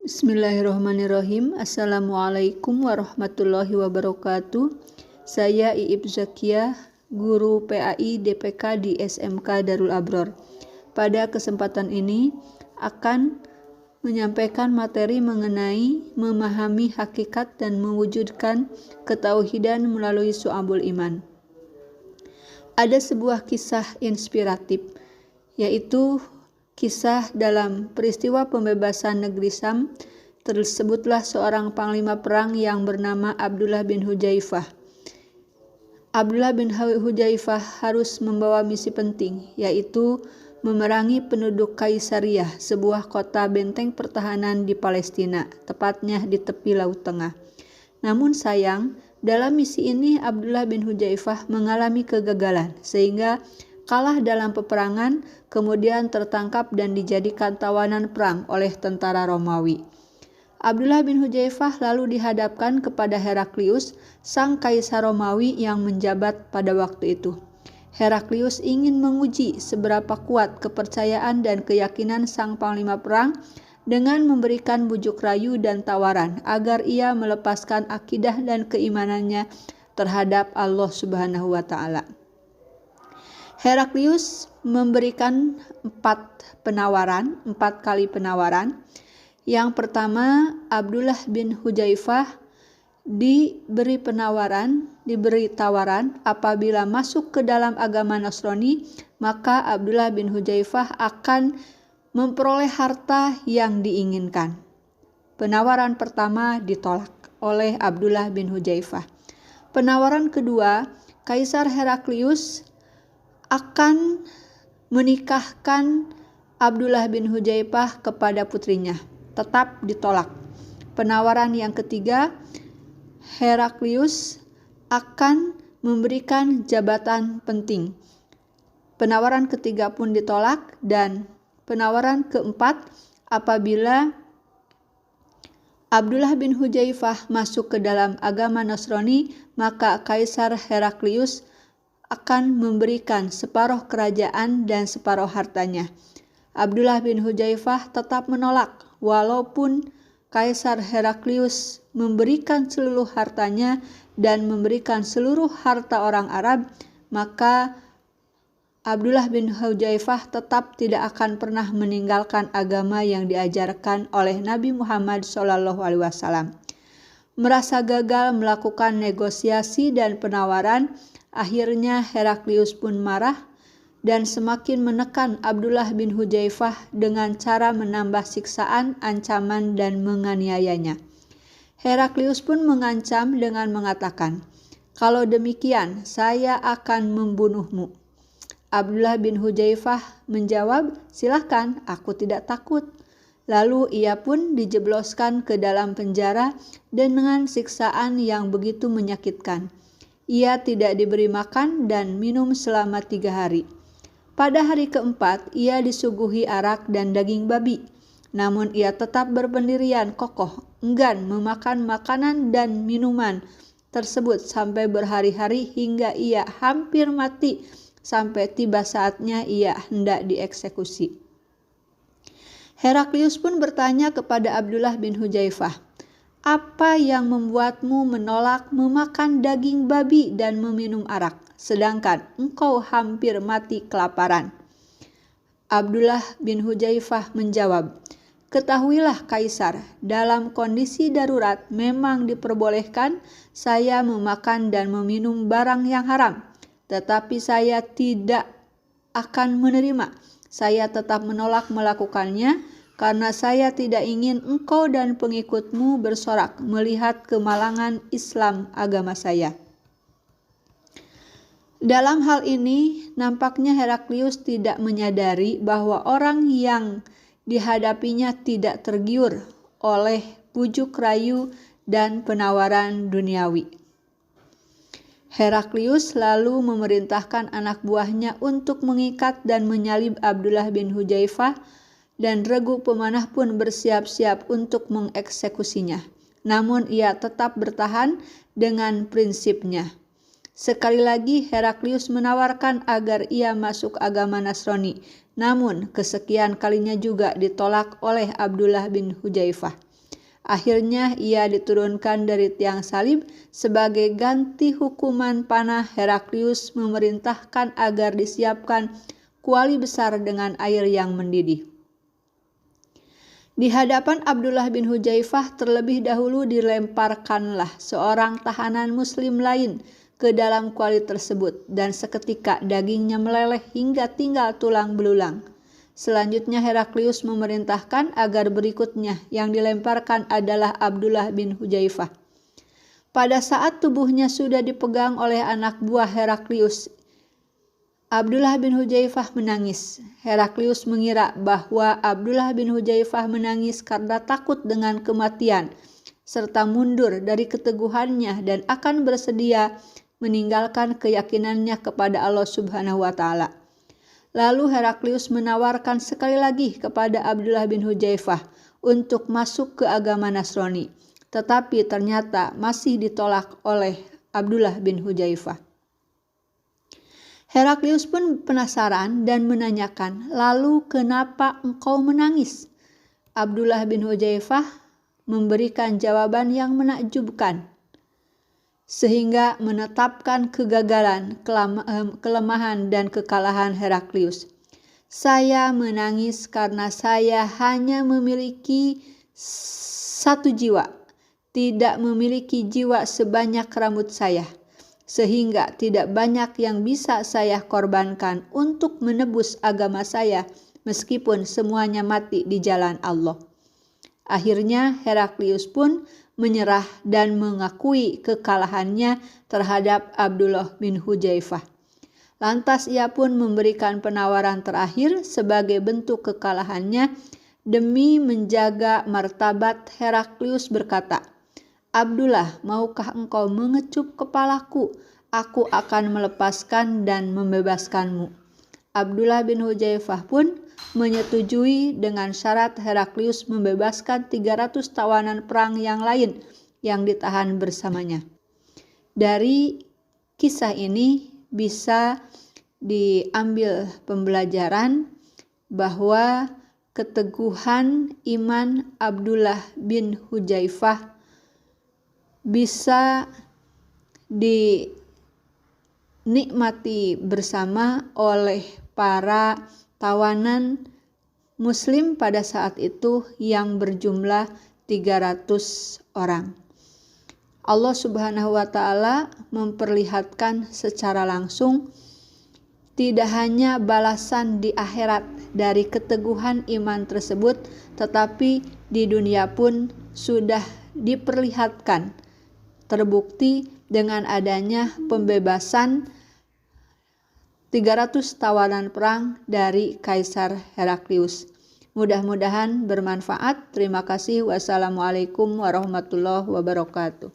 Bismillahirrahmanirrahim. Assalamualaikum warahmatullahi wabarakatuh. Saya Iib Zakiah, guru PAI DPK di SMK Darul Abror. Pada kesempatan ini akan menyampaikan materi mengenai memahami hakikat dan mewujudkan ketauhidan melalui Syu'abul Iman. Ada sebuah kisah inspiratif, yaitu kisah dalam peristiwa pembebasan negeri Syam. Tersebutlah seorang panglima perang yang bernama Abdullah bin Hudzaifah. Abdullah bin Hudzaifah harus membawa misi penting, yaitu memerangi penduduk Kaisariah, sebuah kota benteng pertahanan di Palestina, tepatnya di tepi Laut Tengah. Namun sayang, dalam misi ini Abdullah bin Hudzaifah mengalami kegagalan, sehingga kalah dalam peperangan, kemudian tertangkap dan dijadikan tawanan perang oleh tentara Romawi. Abdullah bin Hudzaifah lalu dihadapkan kepada Heraklius, sang kaisar Romawi yang menjabat pada waktu itu. Heraklius ingin menguji seberapa kuat kepercayaan dan keyakinan sang panglima perang dengan memberikan bujuk rayu dan tawaran agar ia melepaskan akidah dan keimanannya terhadap Allah Subhanahu wa Ta'ala. Heraklius memberikan 4 kali penawaran. Yang pertama, Abdullah bin Hudzaifah diberi tawaran apabila masuk ke dalam agama Nasrani, maka Abdullah bin Hudzaifah akan memperoleh harta yang diinginkan. Penawaran pertama ditolak oleh Abdullah bin Hudzaifah. Penawaran kedua, Kaisar Heraklius akan menikahkan Abdullah bin Hudzaifah kepada putrinya, tetap ditolak. Penawaran yang ketiga, Heraklius akan memberikan jabatan penting. Penawaran ketiga pun ditolak, dan penawaran keempat, apabila Abdullah bin Hudzaifah masuk ke dalam agama Nasrani, maka Kaisar Heraklius akan memberikan separuh kerajaan dan separuh hartanya. Abdullah bin Hudzaifah tetap menolak, walaupun Kaisar Heraklius memberikan seluruh hartanya dan memberikan seluruh harta orang Arab, maka Abdullah bin Hudzaifah tetap tidak akan pernah meninggalkan agama yang diajarkan oleh Nabi Muhammad SAW. Merasa gagal melakukan negosiasi dan penawaran, akhirnya Heraklius pun marah dan semakin menekan Abdullah bin Hudzaifah dengan cara menambah siksaan, ancaman, dan menganiayanya. Heraklius pun mengancam dengan mengatakan, "Kalau demikian, saya akan membunuhmu." Abdullah bin Hudzaifah menjawab, "Silahkan, aku tidak takut." Lalu ia pun dijebloskan ke dalam penjara dengan siksaan yang begitu menyakitkan. Ia tidak diberi makan dan minum selama 3 hari. Pada hari keempat, ia disuguhi arak dan daging babi. Namun ia tetap berpendirian kokoh, enggan memakan makanan dan minuman tersebut sampai berhari-hari hingga ia hampir mati, sampai tiba saatnya ia hendak dieksekusi. Heraklius pun bertanya kepada Abdullah bin Hudzaifah, "Apa yang membuatmu menolak memakan daging babi dan meminum arak, sedangkan engkau hampir mati kelaparan?" Abdullah bin Hudzaifah menjawab, "Ketahuilah Kaisar, dalam kondisi darurat memang diperbolehkan saya memakan dan meminum barang yang haram, tetapi saya tidak akan menerima. Saya tetap menolak melakukannya karena saya tidak ingin engkau dan pengikutmu bersorak melihat kemalangan Islam agama saya." Dalam hal ini, nampaknya Heraklius tidak menyadari bahwa orang yang dihadapinya tidak tergiur oleh bujuk rayu dan penawaran duniawi. Heraklius lalu memerintahkan anak buahnya untuk mengikat dan menyalib Abdullah bin Hudzaifah, dan regu pemanah pun bersiap-siap untuk mengeksekusinya. Namun ia tetap bertahan dengan prinsipnya. Sekali lagi Heraklius menawarkan agar ia masuk agama Nasrani, namun kesekian kalinya juga ditolak oleh Abdullah bin Hudzaifah. Akhirnya ia diturunkan dari tiang salib. Sebagai ganti hukuman panah, Heraklius memerintahkan agar disiapkan kuali besar dengan air yang mendidih. Di hadapan Abdullah bin Hudzaifah terlebih dahulu dilemparkanlah seorang tahanan muslim lain ke dalam kuali tersebut, dan seketika dagingnya meleleh hingga tinggal tulang belulang. Selanjutnya Heraklius memerintahkan agar berikutnya yang dilemparkan adalah Abdullah bin Hudzaifah. Pada saat tubuhnya sudah dipegang oleh anak buah Heraklius, Abdullah bin Hudzaifah menangis. Heraklius mengira bahwa Abdullah bin Hudzaifah menangis karena takut dengan kematian, serta mundur dari keteguhannya dan akan bersedia meninggalkan keyakinannya kepada Allah Subhanahu wa Ta'ala. Lalu Heraklius menawarkan sekali lagi kepada Abdullah bin Hudzaifah untuk masuk ke agama Nasrani, tetapi ternyata masih ditolak oleh Abdullah bin Hudzaifah. Heraklius pun penasaran dan menanyakan, "Lalu kenapa engkau menangis?" Abdullah bin Hudzaifah memberikan jawaban yang menakjubkan, sehingga menetapkan kegagalan, kelemahan, dan kekalahan Heraklius. "Saya menangis karena saya hanya memiliki satu jiwa, tidak memiliki jiwa sebanyak rambut saya, sehingga tidak banyak yang bisa saya korbankan untuk menebus agama saya, meskipun semuanya mati di jalan Allah." Akhirnya Heraklius pun menyerah dan mengakui kekalahannya terhadap Abdullah bin Hudzaifah. Lantas ia pun memberikan penawaran terakhir sebagai bentuk kekalahannya. Demi menjaga martabat, Heraklius berkata, "Abdullah, maukah engkau mengecup kepalaku? Aku akan melepaskan dan membebaskanmu." Abdullah bin Hudzaifah pun menyetujui dengan syarat Heraklius membebaskan 300 tawanan perang yang lain yang ditahan bersamanya. Dari kisah ini bisa diambil pembelajaran bahwa keteguhan iman Abdullah bin Hudzaifah bisa dinikmati bersama oleh para tawanan muslim pada saat itu yang berjumlah 300 orang. Allah Subhanahu wa Ta'ala memperlihatkan secara langsung tidak hanya balasan di akhirat dari keteguhan iman tersebut, tetapi di dunia pun sudah diperlihatkan, terbukti dengan adanya pembebasan 300 tawanan perang dari Kaisar Heraklius. Mudah-mudahan bermanfaat. Terima kasih. Wassalamualaikum warahmatullahi wabarakatuh.